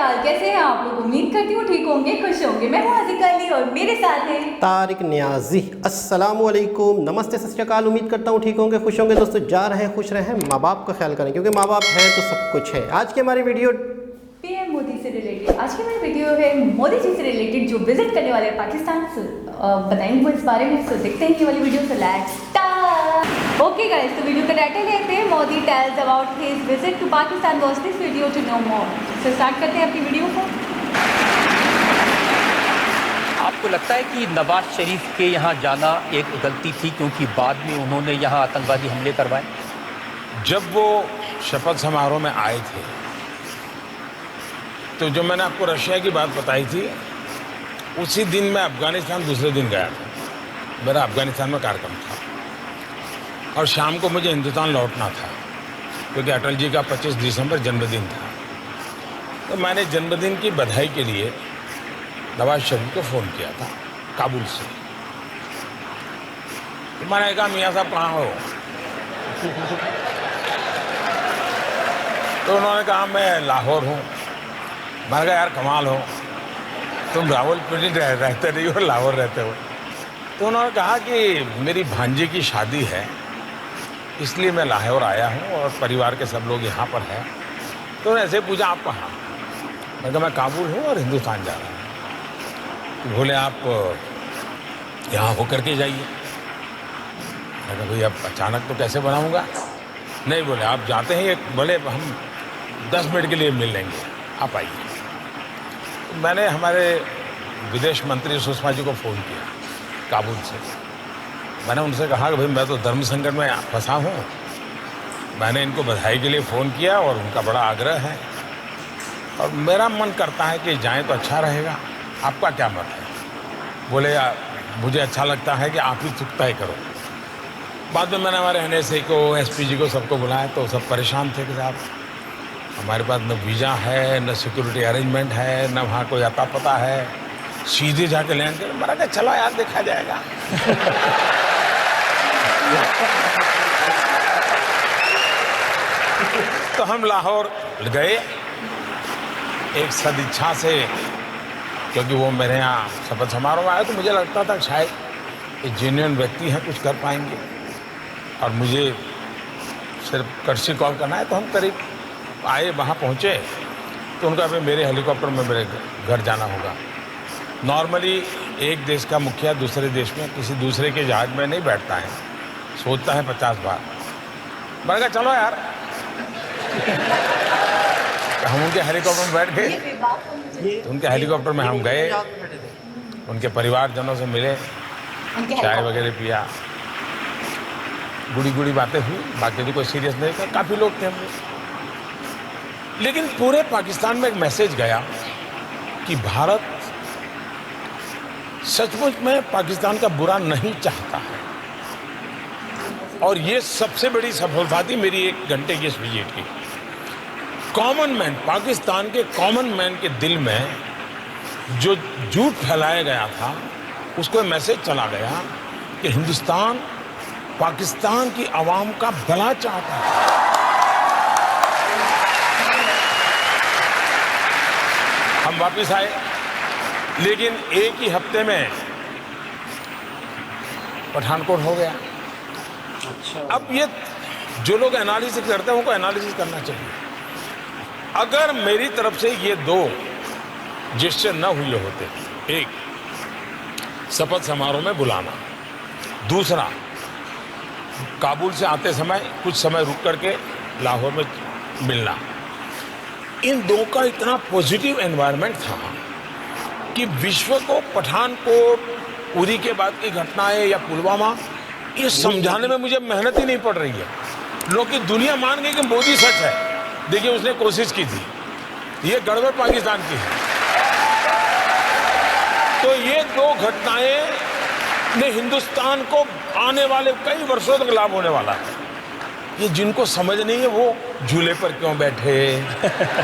हाल, कैसे हैं आप लोग? उम्मीद करती हूँ ठीक होंगे, खुश होंगे। मैं हूँ आज़िका अली और मेरे साथ है तारिक नियाजी। अस्सलाम वालेकुम, नमस्ते, सत श्री अकाल। उम्मीद करता हूँ ठीक होंगे, खुश होंगे। दोस्तों, जा रहे हैं, खुश रहें, माँ बाप का ख्याल करें, क्योंकि माँ बाप है तो सब कुछ है। आज की हमारी वीडियो पीएम मोदी से रिलेटेड। आज की मेरी वीडियो है मोदी जी से रिलेटेड, जो विजिट करने वाले हैं पाकिस्तान। बताएंगे वो इस बारे में। तो देखते हैं ये वाली video. So let's start. Okay guys, तो वीडियो का टाइटल लेते हैं, Modi tells about his visit to Pakistan. Watch this video to know more. तो स्टार्ट करते हैं अपनी वीडियो को। आपको लगता है कि नवाज शरीफ के यहाँ जाना एक गलती थी, क्योंकि बाद में उन्होंने यहाँ आतंकवादी हमले करवाए? जब वो शपथ समारोह में आए थे तो जो मैंने आपको रशिया की बात बताई थी, उसी दिन मैं अफ़गानिस्तान दूसरे दिन गया था। मेरा अफ़गानिस्तान में कार्यक्रम था और शाम को मुझे हिंदुस्तान लौटना था, क्योंकि अटल जी का 25 दिसंबर जन्मदिन था। तो मैंने जन्मदिन की बधाई के लिए नवाज शरीफ को फ़ोन किया था काबुल से। तो मैंने कहा, मियाँ साहब कहाँ हो? तो उन्होंने कहा, मैं लाहौर हूँ। मैंने कहा, यार कमाल हो, तुम रावलपिंडी रहते नहीं हो, लाहौर रहते हो। तो उन्होंने कहा कि मेरी भांजी की शादी है, इसलिए मैं लाहौर आया हूँ और परिवार के सब लोग यहाँ पर हैं। तो उन्होंने ऐसे पूछा, आप कहाँ? मैंने कहा, मैं काबुल हूँ और हिंदुस्तान जा रहा हूँ। तो बोले, आप यहाँ होकर के जाइए। मैंने कहा, भाई अब अचानक तो कैसे बनाऊँगा? नहीं, बोले आप जाते हैं, बोले हम 10 मिनट के लिए मिल लेंगे, आप आइए। मैंने हमारे विदेश मंत्री सुषमा जी को फ़ोन किया काबुल से। मैंने उनसे कहा कि भाई मैं तो धर्म संकट में फंसा हूँ। मैंने इनको बधाई के लिए फ़ोन किया और उनका बड़ा आग्रह है और मेरा मन करता है कि जाएं तो अच्छा रहेगा। आपका क्या मत है? बोले, मुझे अच्छा लगता है कि आप ही तय करो। बाद में मैंने हमारे NSA को, SP जी को, सबको बुलाया तो सब परेशान थे कि साहब हमारे पास न वीज़ा है, न सिक्योरिटी अरेंजमेंट है, न वहाँ कोई अता पता है, सीधे जाके लैंड कर। मैंने कहा, चलो यार, देखा जाएगा। तो हम लाहौर गए एक सदिच्छा से, क्योंकि वो मेरे यहाँ शपथ समारोह में आए तो मुझे लगता था शायद एक जेन्युइन व्यक्ति हैं, कुछ कर पाएंगे। और मुझे सिर्फ कर्सी कॉल करना है। तो हम करीब आए, वहाँ पहुँचे तो उनका भी मेरे हेलीकॉप्टर में मेरे घर जाना होगा। नॉर्मली एक देश का मुखिया दूसरे देश में किसी दूसरे के जहाज में नहीं बैठता है, सोचता है 50 बार। मैंने कहा, चलो यार। हम उनके हेलीकॉप्टर में बैठ गए। उनके हेलीकॉप्टर में हम गए, उनके परिवारजनों से मिले, चाय वगैरह पिया, गुड़ी गुड़ी बातें हुई। बाकी तो कोई सीरियस नहीं था, काफ़ी लोग थे हम लोग। लेकिन पूरे पाकिस्तान में एक मैसेज गया कि भारत सचमुच में पाकिस्तान का बुरा नहीं चाहता है। और ये सबसे बड़ी सफलता थी मेरी 1 घंटे की इस विजिट की। कॉमन मैन, पाकिस्तान के कॉमन मैन के दिल में जो झूठ फैलाया गया था, उसको मैसेज चला गया कि हिंदुस्तान पाकिस्तान की आवाम का भला चाहता है। हम वापस आए, लेकिन एक ही हफ्ते में पठानकोट हो गया। अच्छा। अब ये जो लोग एनालिसिस करते हैं उनको एनालिसिस करना चाहिए। अगर मेरी तरफ से ये 2 जेस्चर न हुए होते, एक शपथ समारोह में बुलाना, दूसरा काबुल से आते समय कुछ समय रुक करके लाहौर में मिलना, इन 2 का इतना पॉजिटिव एनवायरनमेंट था कि विश्व को पठानकोट, उरी के बाद की घटनाएं या पुलवामा, ये समझाने में मुझे मेहनत ही नहीं पड़ रही है। लोग की दुनिया मान गई कि मोदी सच है। देखिए, उसने कोशिश की थी, ये गड़बड़ पाकिस्तान की है। तो ये 2 घटनाएं ने हिंदुस्तान को आने वाले कई वर्षों तक लाभ होने वाला है। ये जिनको समझ नहीं है वो झूले पर क्यों बैठे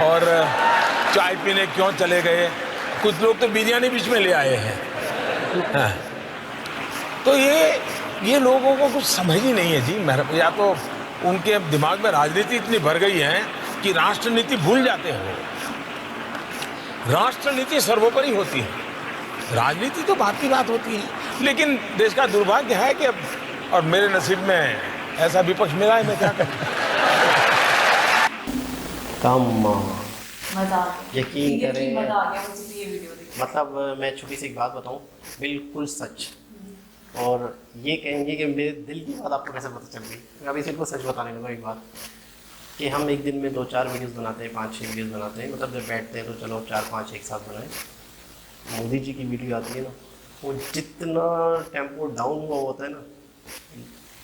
और चाय पीने क्यों चले गए। कुछ लोग तो बिरयानी बीच में ले आए हैं। हाँ। तो ये लोगों को कुछ समझ ही नहीं है जी। या तो उनके दिमाग में राजनीति इतनी भर गई है कि राष्ट्र नीति भूल जाते हो। राष्ट्र नीति सर्वोपरि होती है, राजनीति तो बात की बात होती है। लेकिन देश का दुर्भाग्य है कि अब और मेरे नसीब में ऐसा विपक्ष मिला है, मैं क्या करूं। मजा आ गया, यकीन Seriously करें, मजा आ गया मुझे भी ये वीडियो देख। मतलब मैं छोटी सी एक बात बताऊं, बिल्कुल सच। और ये कहेंगे कि मेरे दिल की बात आपको कैसे पता चल गई। अभी सिर्फ सच बताने लगा एक बात, कि हम एक दिन में 2-4 वीडियोस बनाते हैं, 5-6 वीडियोस बनाते हैं, मतलब जब बैठते हैं तो चलो 4-5 एक साथ बनाएं। मोदी जी की वीडियो आती है ना, वो जितना टेम्पो डाउन हुआ होता है ना,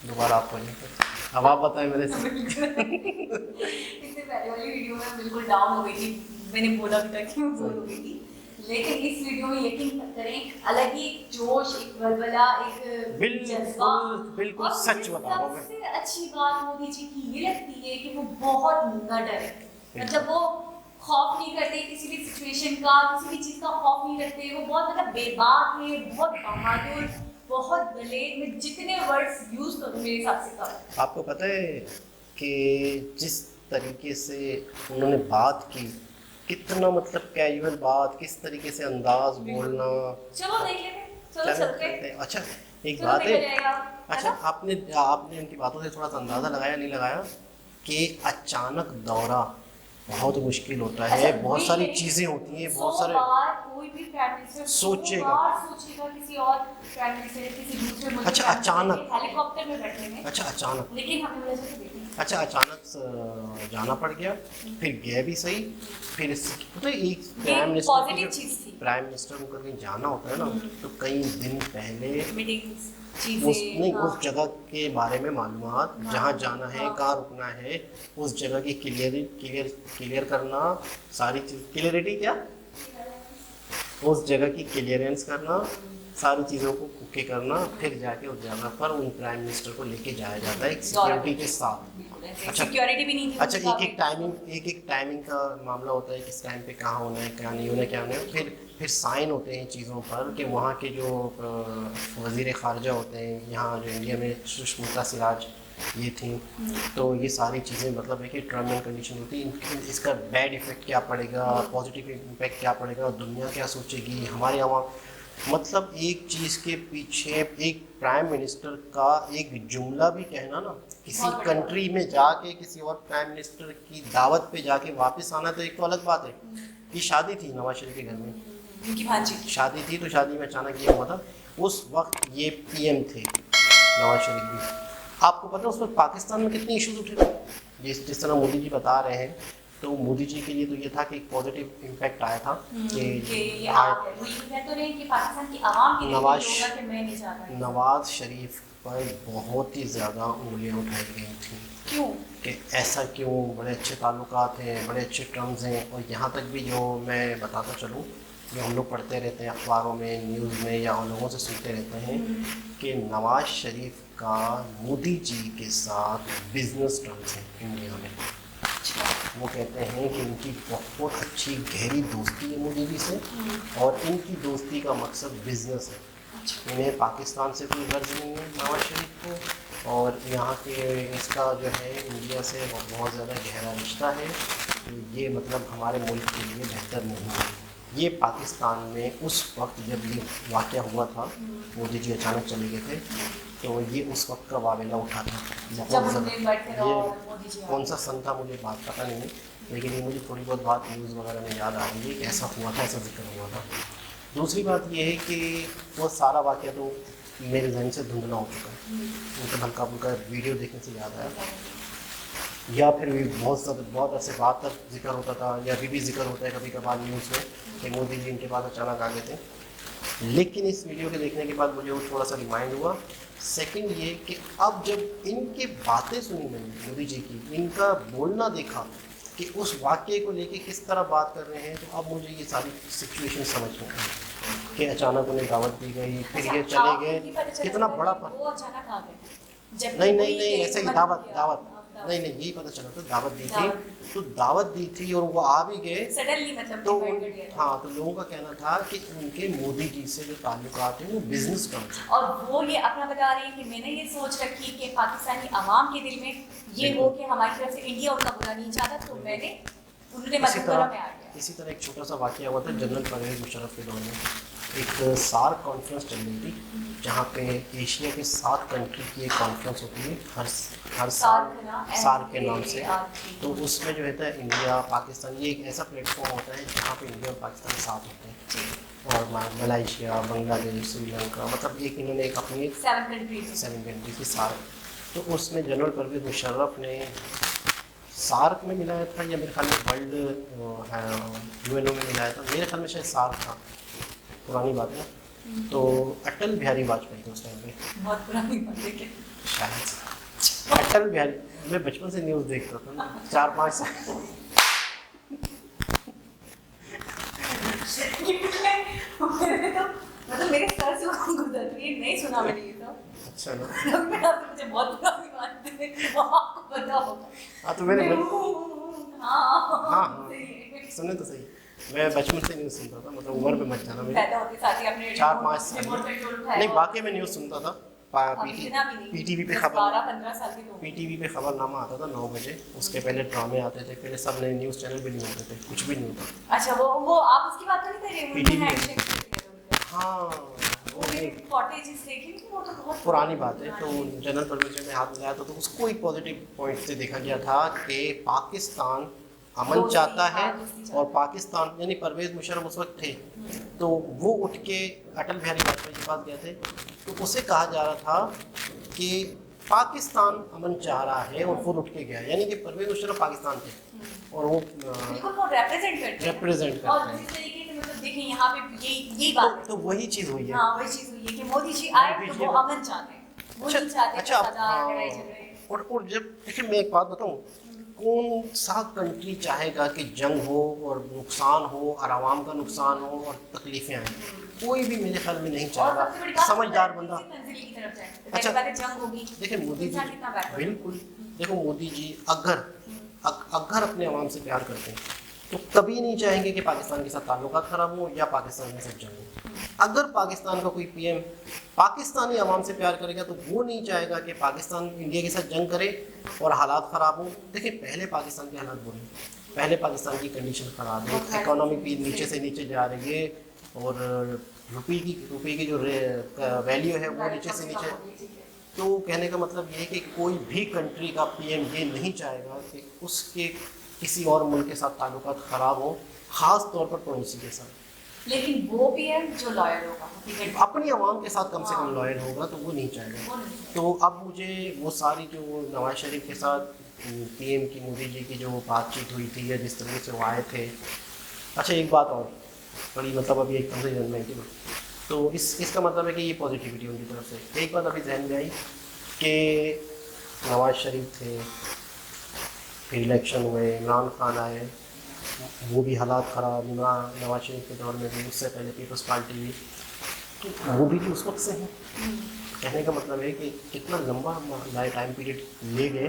दोबारा आपको नहीं पता। अब आप बताएं मेरे से। इससे पहले वाली वीडियो में बिल्कुल डाउन हो गई थी, मैंने बोला भी था कि मैं बोर हो गई थी, लेकिन इस वीडियो में यकीन करें अलग ही जोश, एक बलबला, एक जज्बा। बिल्कुल और सच बता रहा हूं मैं। सबसे अच्छी बात मोदी जी की ये लगती है कि वो बहुत न डरे, मतलब वो खौफ नहीं करते किसी भी सिचुएशन का, किसी भी चीज का खौफ नहीं रखते। वो बहुत मतलब बेबाक है, बहुत बहादुर, बहुत दलेर। मैं जितने वर्ड्स यूज करूँ मेरे हिसाब से कम। आपको पता है कि जिस तरीके से उन्होंने बात की, कितना मतलब कैजुअल बात, किस तरीके से अंदाज बोलना। चलो देख लेते हैं, चलो चलते हैं। अच्छा एक चलो बात देखा है, जाएगा। अच्छा आपने उनकी बातों से थोड़ा सा अंदाज़ा लगाया नहीं लगाया कि अचानक दौरा बहुत मुश्किल होता है, अच्छा, बहुत वही सारी है। चीज़ें होती हैं, 100 बहुत सारे बार कोई भी प्राइम मिनिस्टर सोचेगा। सोचेगा किसी और प्राइम मिनिस्टर किसी दूसरे मुल्क अच्छा, के प्राइम अचानक। मिनिस्टर के हेलीकॉप्टर में बैठने में, अच्छा अचानक, लेकिन हमें वजह से देखना। अच्छा अचानक जाना पड़ गया, फिर गए भी सही, फिर पता है एक प्राइम पॉजिटिव चीज थी। प्राइम मिनिस्टर को कहीं जाना होता है ना, तो कई दिन पहले मीटिंग्स, उस चीजें, नहीं हाँ। उस जगह के बारे में मालूमात, जहाँ जाना है, कहाँ रुकना है, उस जगह की क्लियर करना, सारी चीज क्लियरिटी, क्या उस जगह की क्लियरेंस करना, सारी चीज़ों को ओके करना, फिर जाके उस जगह पर उन प्राइम मिनिस्टर को लेके जाया जाता है एक सिक्योरिटी के साथ। अच्छा, सिक्योरिटी भी नहीं थी। अच्छा एक टाइमिंग का मामला होता है, किस टाइम पे कहाँ होना है, क्या नहीं होना है, क्या नहीं होना है। फिर साइन होते हैं चीज़ों पर कि वहाँ के जो वज़ीर ख़ारजा होते हैं, यहाँ जो इंडिया में सुषमा स्वराज ये थी, तो ये सारी चीज़ें मतलब है कि टर्म एंड कंडीशन होती है। इसका बैड इफ़ेक्ट क्या पड़ेगा, पॉजिटिव इम्पैक्ट क्या पड़ेगा, दुनिया क्या सोचेगी, हमारे यहाँ मतलब एक चीज़ के पीछे एक प्राइम मिनिस्टर का एक जुमला भी कहना ना, किसी कंट्री में जाके किसी और प्राइम मिनिस्टर की दावत पे जाके वापस आना, तो एक तो अलग बात है। ये शादी थी नवाज शरीफ के घर में, उनकी भांजी शादी थी, तो शादी में अचानक ये हुआ था। उस वक्त ये पीएम थे नवाज शरीफ भी। आपको पता है उस वक्त पाकिस्तान में कितने इश्यूज उठे थे, जिस तरह मोदी जी बता रहे हैं, तो मोदी जी के लिए तो ये था कि एक पॉजिटिव इम्पैक्ट आया था कि नवाज शरीफ पर बहुत ही ज़्यादा उंगलियां उठाई गई थी। क्यों कि ऐसा क्यों, बड़े अच्छे ताल्लुकात हैं, बड़े अच्छे टर्म्स हैं। और यहाँ तक भी जो मैं बताता चलूँ, जो हम लोग पढ़ते रहते हैं अखबारों में, न्यूज़ में, या उन लोगों से सुनते रहते हैं कि नवाज शरीफ का मोदी जी के साथ बिजनेस टर्म्स हैं इंडिया में। वो कहते हैं कि इनकी बहुत अच्छी गहरी दोस्ती है मोदी जी से, और इनकी दोस्ती का मकसद बिजनेस है। इन्हें पाकिस्तान से कोई गर्ज नहीं है नवाज शरीफ को, और यहाँ के इसका जो है इंडिया से बहुत ज़्यादा गहरा रिश्ता है। तो ये मतलब हमारे मुल्क के लिए बेहतर नहीं है। ये पाकिस्तान में उस वक्त जब ये वाक़या हुआ था, मोदी जी अचानक चले गए थे, तो ये उस वक्त का वावेला उठा था बहुत ज़्यादा। ये कौन सा सन था मुझे बात पता नहीं है, लेकिन ये मुझे थोड़ी बहुत बात न्यूज़ वगैरह में याद आ रही है कि ऐसा हुआ था, ऐसा जिक्र हुआ था। दूसरी बात ये है कि वो सारा वाक़या तो मेरे जहन से धुंधला हो चुका है, मतलब हल्का फुल्का वीडियो देखने से याद आया, या फिर भी बहुत अरसे बाद तक जिक्र होता था, या अभी भी जिक्र होता है कभी कभार न्यूज़ में कि मोदी जी इनके पास अचानक आ गए थे। लेकिन इस वीडियो के देखने के बाद मुझे वो थोड़ा सा रिमाइंड हुआ। सेकंड ये कि अब जब इनकी बातें सुनी मैंने मोदी जी की, इनका बोलना देखा कि उस वाक़ये को लेके किस तरह बात कर रहे हैं, तो अब मुझे ये सारी सिचुएशन समझ में आई कि अचानक उन्हें दावत दी गई, फिर ये चले गए, कितना बड़ा फर्क। नहीं ऐसे ही दावत नहीं यही पता चला था, दावत दी थी, तो दावत दी थी और वो आ भी गए सडनली, मतलब तो हाँ, तो लोगों का कहना था कि उनके मोदी जी से जो ताल्लुकात हैं वो बिजनेस टर्म्स हैं, और वो ये अपना बता रहे हैं कि मैंने ये सोच रखी कि पाकिस्तानी अवाम के दिल में ये हो कि हमारी तरफ से इंडिया उनका बुरा नहीं चाहता, तो मैंने उन्होंने मतलब बुरा में आ गया। इसी तरह एक छोटा सा वाक़या हुआ था जनरल परवेज़ मुशर्रफ के दौर में। एक सार्क कॉन्फ्रेंस चल रही थी जहाँ पे एशिया के 7 कंट्री की एक कॉन्फ्रेंस होती है हर साल, सार्क के नाम से। तो उसमें जो होता है इंडिया, पाकिस्तान, ये एक ऐसा प्लेटफॉर्म होता है जहाँ पे इंडिया और पाकिस्तान साथ होते हैं, और मलाइशिया, बांग्लादेश, श्रीलंका, मतलब एक इन्होंने एक अपनी 7 कंट्री की सार्क। तो उसमें जनरल परवेज़ मुशर्रफ ने सार्क में मिलाया था, या मेरे ख्याल में वर्ल्ड यूएनओ में मिलाया था, मेरे ख्याल में शायद सार्क था, पुरानी बात है। तो अटल बिहारी वाजपेयी थे उस टाइम पे, बहुत पुरानी बात है क्या? शायद अटल बिहारी, मैं बचपन से न्यूज़ देखता था ना, 4-5 साल। मतलब मेरे सर से गुजर रही है, नहीं सुना मैंने ये सब। अच्छा ना, मुझे बहुत पुरानी बात है, आपको पता होगा। हाँ तो मैंने हाँ, सुने तो सही, मैं बचपन से न्यूज़ सुनता था, मतलब उम्र पे मत जाना मेरी, पैदा होते साथ ही अपने 4-5 साल रिमोट कंट्रोल उठाया। नहीं, वाकई में न्यूज़ सुनता था। पीटीवी पे खबर, 12-15 साल की तो पीटीवी पे खबरनामा आता था 9 बजे, उसके पहले ड्रामे आते थे, पहले सब नए न्यूज़ चैनल भी नहीं होते थे, कुछ भी नहीं होता। अच्छा, वो आप उसकी बात तो नहीं कर रहे हो? PTV हैंडशेक करते थे। हाँ, वो भी फुटेजेस देखी थी, वो तो बहुत पुरानी बात है। तो जनरल परवेज़ ने हाथ मिलाया था, तो उसको एक पॉजिटिव पॉइंट से देखा गया था कि पाकिस्तान अमन चाहता है, और पाकिस्तान यानी परवेज़ मुशर्रफ उस वक्त थे, तो वो उठ के अटल बिहारी वाजपेयी के पास गए थे, तो उसे कहा जा रहा था कि पाकिस्तान अमन चाह रहा है, और वो उठ के गया, यानी कि परवेज़ मुशर्रफ पाकिस्तान थे और वो बिल्कुल वो रिप्रेजेंट करते हैं। और हैं। जिस तरीके से मतलब देखिए यहाँ पे यही बात तो वही चीज़ हुई है। हाँ, वही चीज़ हुई है कि मोदी जी आए तो वो अमन चाहते हैं, वो नहीं चाहते अच्छा, फसाद, लड़ाई झगड़े। और जब देखिए मैं एक बात बताऊं, कौन सा कंट्री चाहेगा कि जंग हो और नुकसान हो और आवाम का नुकसान हो और तकलीफें आए? कोई भी मेरे ख्याल में नहीं चाहेगा, समझदार बंदा। अच्छा, देखिए मोदी जी, बिल्कुल देखो मोदी जी अगर अपने आवाम से प्यार करते हैं तो कभी नहीं चाहेंगे कि पाकिस्तान के साथ ताल्लुकात खराब हो या पाकिस्तान के साथ जंग हो। अगर पाकिस्तान का कोई पीएम पाकिस्तानी आवाम से प्यार करेगा तो वो नहीं चाहेगा कि पाकिस्तान इंडिया के साथ जंग करे और हालात ख़राब हो। देखिए पहले पाकिस्तान के हालात बुरे, पहले पाकिस्तान की कंडीशन ख़राब है, इकोनॉमी भी नीचे से नीचे जा रही है, और रुपये की जो वैल्यू है वो नीचे से नीचे। तो कहने का मतलब ये है कि कोई भी कंट्री का पीएम ये नहीं चाहेगा कि उसके किसी और मुल्क के साथ ताल्लुकात ख़राब हो, ख़ास तौर पर पड़ोसी के साथ। लेकिन वो पीएम जो लॉयल होगा, अपनी आवाम के साथ कम से कम लॉयल होगा, तो वो नहीं चाहेगा। तो अब मुझे वो सारी जो नवाज शरीफ के साथ पीएम की, मोदी जी की जो बातचीत हुई थी या जिस तरह से वो आए थे। अच्छा एक बात और बड़ी, मतलब अभी एकदम से जन्म की, तो इसका मतलब है कि ये पॉजिटिविटी उनकी तरफ से। एक बात अभी जहन में आई कि नवाज शरीफ थे, फिर इलेक्शन हुए, इमरान खान आए, वो भी हालात ख़राब, नवाज शरीफ के दौर में भी, उससे पहले पीपल्स पार्टी भी, तो मोदी जी उस वक्त से हैं। कहने का मतलब है कि कितना लंबा टाइम पीरियड ले गए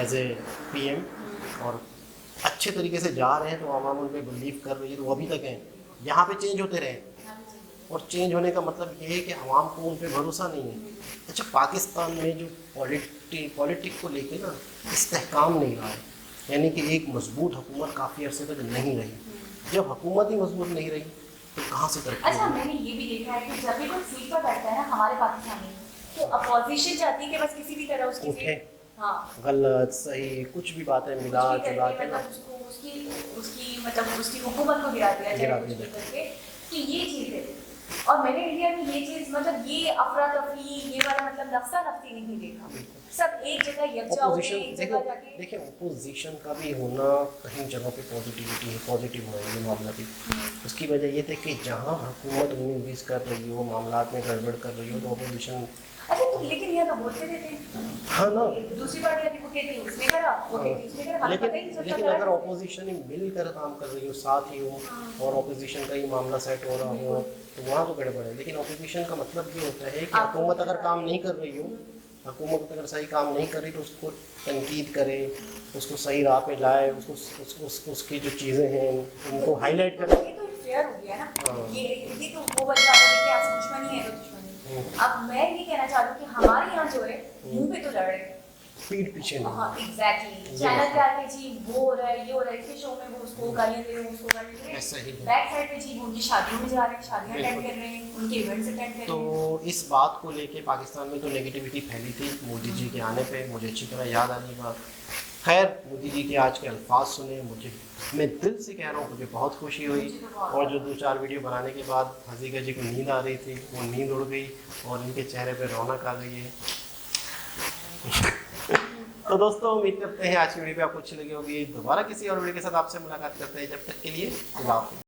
एज ए पीएम, और अच्छे तरीके से जा रहे हैं, तो आवाम उन पर बिलीव कर रही है, तो वो अभी तक हैं। यहाँ पे चेंज होते रहे, और चेंज होने का मतलब ये है कि आवाम को उन पर भरोसा नहीं है। अच्छा, पाकिस्तान में जो पॉलिटिक्स को लेके ना इस्तेहकाम नहीं रहा है, यानी कि एक मजबूत हुकूमत काफ़ी अर्से तक नहीं रही। जब हुकूमत ही मजबूत नहीं रही तो कहाँ से तरक्की? अच्छा, मैंने ये भी देखा है कि जब भी कोई सीट पर बैठता है ना हमारे पाकिस्तान में, तो अपोजिशन चाहती है कि बस किसी भी तरह उसकी उठे, हाँ, गलत सही कुछ भी बातें मिला जुला के ना उसकी हुकूमत को गिरा दिया जाए करके, कि ये चीज़ है। और मैंने इंडिया में ये चीज़, मतलब ये अफरा तफरी, ये वाला मतलब नफसा नफसी नहीं देखा। सब एक जगह यकजा हो गए, एक जगह जाके। देखिए ओपोजिशन का भी होना कहीं जगह पे पॉजिटिविटी है, पॉजिटिव है ये मामला भी। उसकी वजह ये थी कि जहाँ हुकूमत 19-20 कर रही हो, मामलात में गड़बड़ कर रही हो, तो अपोजिशन। अच्छा, तो लेकिन यहाँ तो बोलते रहते हैं, हाँ ना, दूसरी पार्टी अभी कहती है उसने करा, वो कहती है उसने करा, लेकिन अगर ऑपोजिशन ही मिलकर काम कर रही हो, साथ ही हो, और ऑपोजिशन का ही मामला सेट हो रहा हो, तो वहाँ तो गड़बड़ है। लेकिन ऑपोजिशन का मतलब ये होता है कि हुकूमत अगर काम नहीं कर रही हो, हुकूमत अगर सही काम नहीं कर रही, तो उसको तनकीद करे, उसको सही राह पे लाए, उसकी जो चीज़ें हैं उनको हाईलाइट करे। ये तो फेयर हो गया ना, ये तो वो वाली बात है कि आज दुश्मनी है तो दुश्मनी। अब मैं ये कहना चाह रही हूँ कि हमारे यहाँ जो है मुँह पे तो लड़ रहे हैं, पीठ पीछे नहीं। हाँ एग्जैक्टली, चैनल पे आके जी वो हो रहा है, ये हो रहा है, इसके शो में वो उसको गालियां दे रहे हैं, उसको गालियां दे रहे ऐसा ही हैं, है। बैक साइड पे जी वो उनकी शादियों में जा रहे हैं, शादियां अटेंड कर रहे हैं, उनके इवेंट्स अटेंड कर रहे हैं। तो इस बात को लेके पाकिस्तान में तो नेगेटिविटी फैली थी मोदी जी के आने पे, मुझे अच्छी तरह याद आ रही बात। खैर मोदी जी के आज के अल्फाज सुने, मुझे मैं दिल से कह रहा हूँ मुझे बहुत खुशी हुई। और जो 2-4 वीडियो बनाने के बाद हसीका जी को नींद आ रही थी, वो नींद उड़ गई और इनके चेहरे पे रौनक आ गई है। तो दोस्तों उम्मीद करते हैं आज की वीडियो आपको अच्छी लगी होगी। दोबारा किसी और वीडियो के साथ आपसे मुलाकात करते हैं, जब तक के लिए अल्लाह हाफ़िज़।